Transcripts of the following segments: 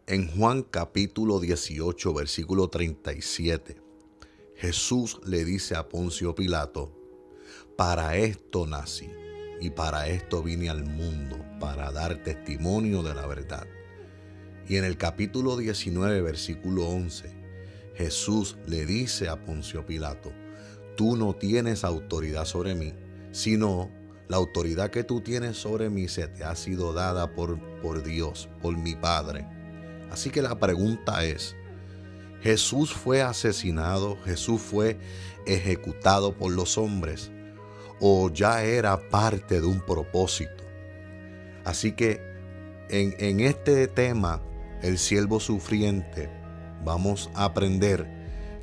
En Juan capítulo 18, versículo 37, Jesús le dice a Poncio Pilato: para esto nací y para esto vine al mundo, para dar testimonio de la verdad. Y en el capítulo 19, versículo 11, Jesús le dice a Poncio Pilato: tú no tienes autoridad sobre mí, sino la autoridad que tú tienes sobre mí se te ha sido dada por Dios, por mi Padre. Así que la pregunta es: ¿Jesús fue asesinado? ¿Jesús fue ejecutado por los hombres? ¿O ya era parte de un propósito? Así que en este tema, el siervo sufriente, vamos a aprender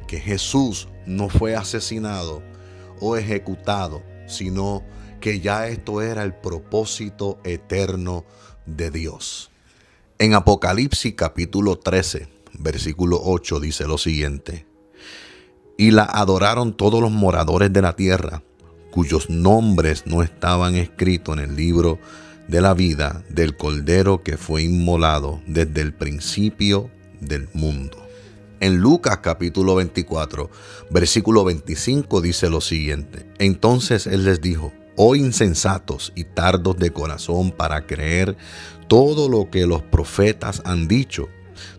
que Jesús no fue asesinado o ejecutado, sino que ya esto era el propósito eterno de Dios. En Apocalipsis capítulo 13, versículo 8 dice lo siguiente: y la adoraron todos los moradores de la tierra, cuyos nombres no estaban escritos en el libro de la vida del Cordero que fue inmolado desde el principio del mundo. En Lucas capítulo 24, versículo 25 dice lo siguiente: entonces él les dijo: oh insensatos y tardos de corazón para creer todo lo que los profetas han dicho.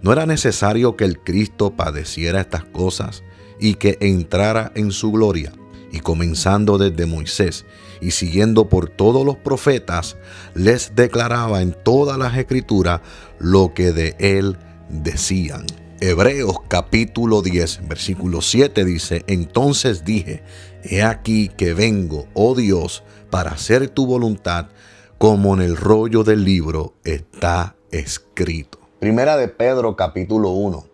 ¿No era necesario que el Cristo padeciera estas cosas y que entrara en su gloria? Y comenzando desde Moisés y siguiendo por todos los profetas, les declaraba en todas las escrituras lo que de él decían. Hebreos capítulo 10, versículo 7 dice: entonces dije: he aquí que vengo, oh Dios, para hacer tu voluntad, como en el rollo del libro está escrito. Primera de Pedro capítulo 1,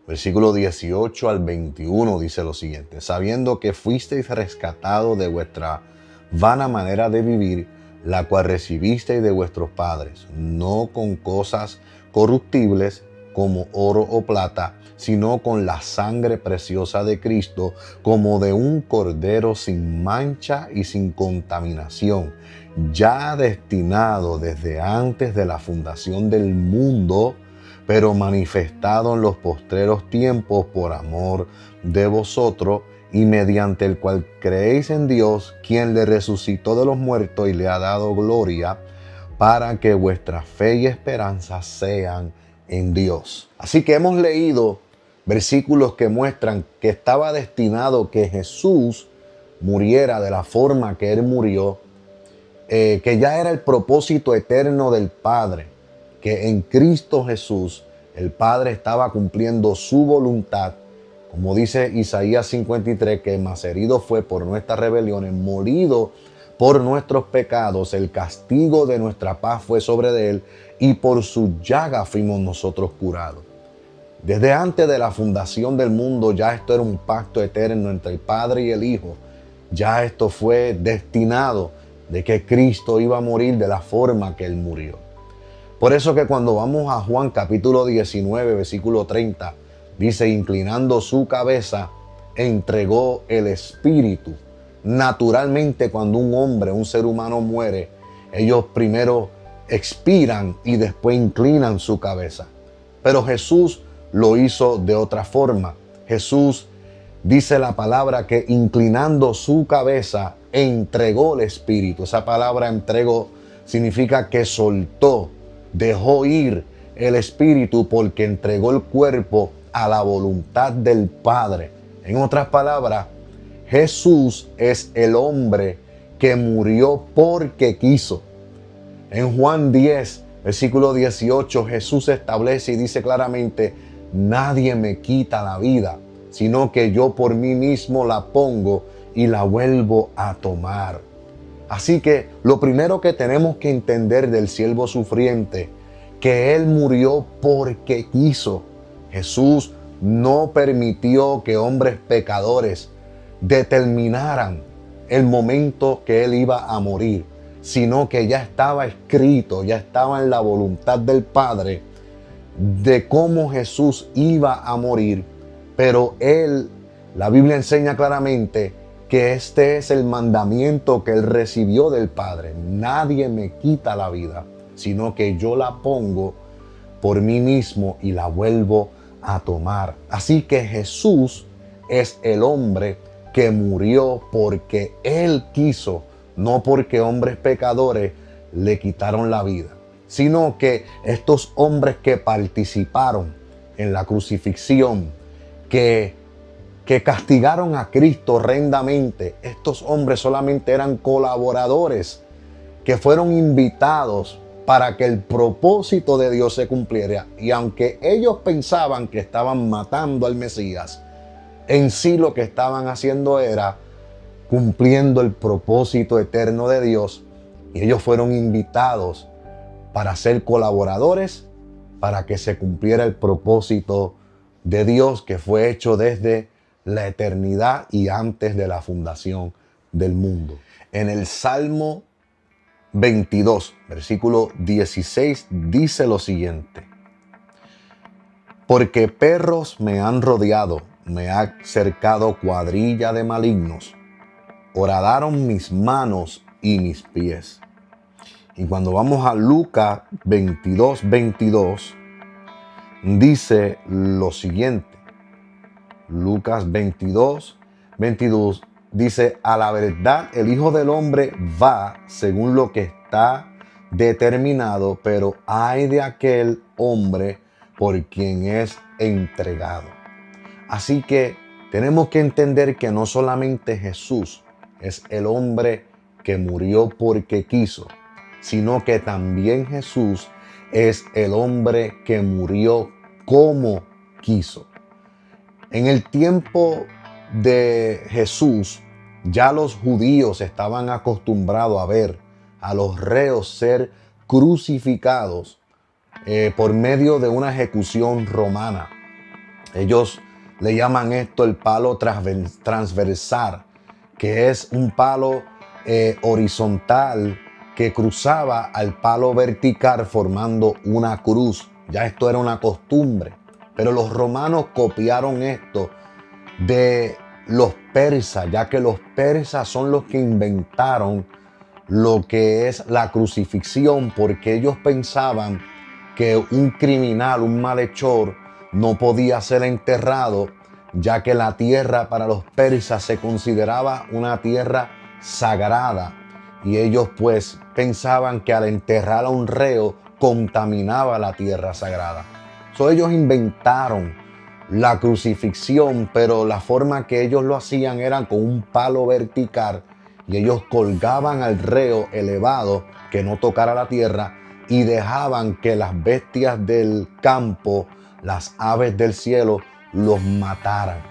versículo 18 al 21 dice lo siguiente: sabiendo que fuisteis rescatados de vuestra vana manera de vivir, la cual recibisteis de vuestros padres, no con cosas corruptibles como oro o plata, sino con la sangre preciosa de Cristo, como de un cordero sin mancha y sin contaminación, ya destinado desde antes de la fundación del mundo, pero manifestado en los postreros tiempos por amor de vosotros, y mediante el cual creéis en Dios, quien le resucitó de los muertos y le ha dado gloria, para que vuestra fe y esperanza sean en Dios. Así que hemos leído versículos que muestran que estaba destinado que Jesús muriera de la forma que él murió, que ya era el propósito eterno del Padre, que en Cristo Jesús el Padre estaba cumpliendo su voluntad, como dice Isaías 53, que más herido fue por nuestras rebeliones, molido por nuestros pecados, el castigo de nuestra paz fue sobre de él, y por su llaga fuimos nosotros curados. Desde antes de la fundación del mundo ya esto era un pacto eterno entre el Padre y el Hijo. Ya esto fue destinado de que Cristo iba a morir de la forma que él murió. Por eso que cuando vamos a Juan capítulo 19, versículo 30, dice: inclinando su cabeza, entregó el Espíritu. Naturalmente, cuando un hombre, un ser humano muere, ellos primero expiran y después inclinan su cabeza. Pero Jesús lo hizo de otra forma. Jesús, dice la palabra, que inclinando su cabeza, entregó el Espíritu. Esa palabra entregó significa que soltó, dejó ir el Espíritu, porque entregó el cuerpo a la voluntad del Padre. En otras palabras, Jesús es el hombre que murió porque quiso. En Juan 10, versículo 18, Jesús establece y dice claramente: nadie me quita la vida, sino que yo por mí mismo la pongo y la vuelvo a tomar. Así que lo primero que tenemos que entender del siervo sufriente, que él murió porque quiso. Jesús no permitió que hombres pecadores determinaran el momento que él iba a morir, sino que ya estaba escrito, ya estaba en la voluntad del Padre de cómo Jesús iba a morir. Pero la Biblia enseña claramente que este es el mandamiento que él recibió del Padre: nadie me quita la vida, sino que yo la pongo por mí mismo y la vuelvo a tomar. Así que Jesús es el hombre que murió porque Él quiso, no porque hombres pecadores le quitaron la vida, sino que estos hombres que participaron en la crucifixión, que castigaron a Cristo horrendamente, estos hombres solamente eran colaboradores que fueron invitados para que el propósito de Dios se cumpliera. Y aunque ellos pensaban que estaban matando al Mesías, en sí lo que estaban haciendo era cumpliendo el propósito eterno de Dios. Y ellos fueron invitados para ser colaboradores, para que se cumpliera el propósito de Dios que fue hecho desde la eternidad y antes de la fundación del mundo. En el Salmo 22, versículo 16, dice lo siguiente: porque perros me han rodeado, me ha cercado cuadrilla de malignos, horadaron mis manos y mis pies. Y cuando vamos a Lucas 22, 22, dice lo siguiente. Lucas 22, 22 dice: a la verdad el Hijo del Hombre va según lo que está determinado, pero ay de aquel hombre por quien es entregado. Así que tenemos que entender que no solamente Jesús es el hombre que murió porque quiso, sino que también Jesús es el hombre que murió como quiso. En el tiempo de Jesús, ya los judíos estaban acostumbrados a ver a los reos ser crucificados por medio de una ejecución romana. Ellos le llaman esto el palo transversal, que es un palo horizontal que cruzaba al palo vertical formando una cruz. Ya esto era una costumbre. Pero los romanos copiaron esto de los persas, ya que los persas son los que inventaron lo que es la crucifixión, porque ellos pensaban que un criminal, un malhechor, no podía ser enterrado, ya que la tierra para los persas se consideraba una tierra sagrada. Y ellos pues pensaban que al enterrar a un reo contaminaba la tierra sagrada. Ellos inventaron la crucifixión, pero la forma que ellos lo hacían era con un palo vertical y ellos colgaban al reo elevado que no tocara la tierra y dejaban que las bestias del campo, las aves del cielo, los mataran.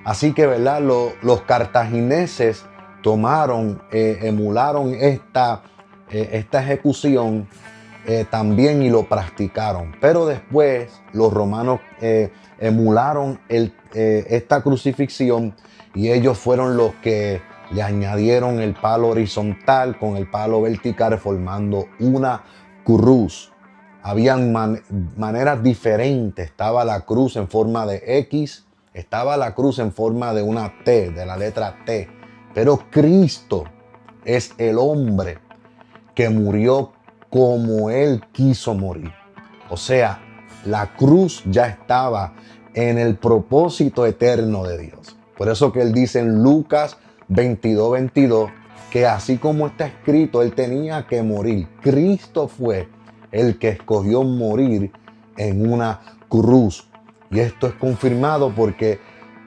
Así que, ¿verdad? Los cartagineses emularon esta ejecución también y lo practicaron. Pero después los romanos emularon esta crucifixión y ellos fueron los que le añadieron el palo horizontal con el palo vertical formando una cruz. Habían maneras diferentes. Estaba la cruz en forma de X, estaba la cruz en forma de una T, de la letra T. Pero Cristo es el hombre que murió como Él quiso morir. O sea, la cruz ya estaba en el propósito eterno de Dios. Por eso que Él dice en Lucas 22, 22, que así como está escrito, Él tenía que morir. Cristo fue el que escogió morir en una cruz. Y esto es confirmado porque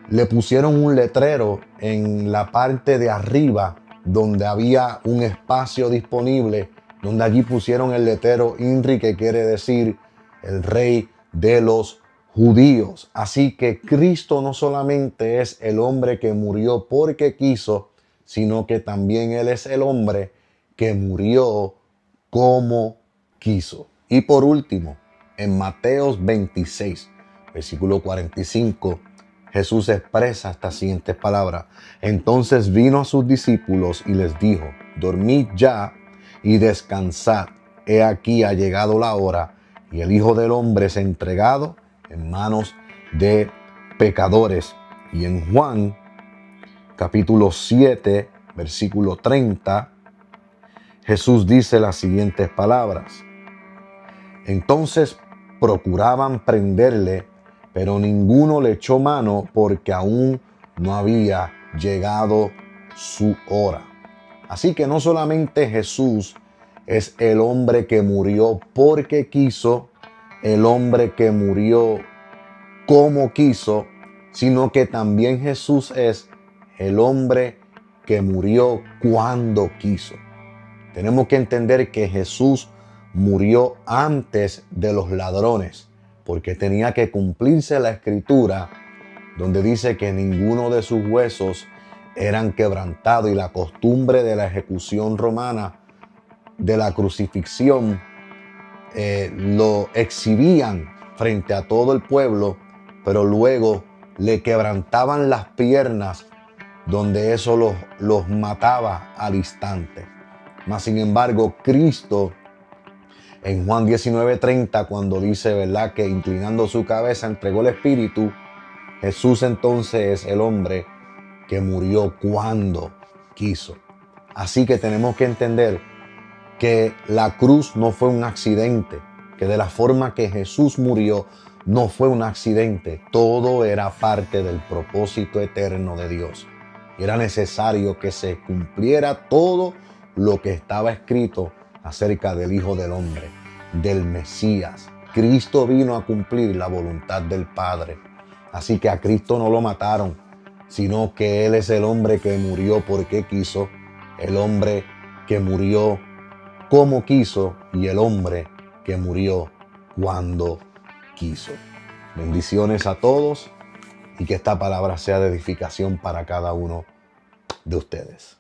le pusieron un letrero en la parte de arriba donde había un espacio disponible, donde allí pusieron el letrero INRI, que quiere decir el Rey de los Judíos. Así que Cristo no solamente es el hombre que murió porque quiso, sino que también Él es el hombre que murió como quiso. Y por último, en Mateo 26, versículo 45, Jesús expresa estas siguientes palabras. Entonces vino a sus discípulos y les dijo: dormid ya y descansad. He aquí ha llegado la hora y el Hijo del Hombre es entregado en manos de pecadores. Y en Juan capítulo 7, versículo 30, Jesús dice las siguientes palabras. Entonces procuraban prenderle, pero ninguno le echó mano porque aún no había llegado su hora. Así que no solamente Jesús es el hombre que murió porque quiso, el hombre que murió como quiso, sino que también Jesús es el hombre que murió cuando quiso. Tenemos que entender que Jesús murió antes de los ladrones, porque tenía que cumplirse la escritura donde dice que ninguno de sus huesos eran quebrantados, y la costumbre de la ejecución romana, de la crucifixión, lo exhibían frente a todo el pueblo, pero luego le quebrantaban las piernas, donde eso los mataba al instante. Mas sin embargo, Cristo en Juan 19:30, cuando dice, ¿verdad?, que inclinando su cabeza entregó el Espíritu, Jesús entonces es el hombre que murió cuando quiso. Así que tenemos que entender que la cruz no fue un accidente, que de la forma que Jesús murió no fue un accidente. Todo era parte del propósito eterno de Dios. Y era necesario que se cumpliera todo lo que estaba escrito acerca del Hijo del Hombre, del Mesías. Cristo vino a cumplir la voluntad del Padre. Así que a Cristo no lo mataron, sino que Él es el hombre que murió porque quiso, el hombre que murió como quiso y el hombre que murió cuando quiso. Bendiciones a todos y que esta palabra sea de edificación para cada uno de ustedes.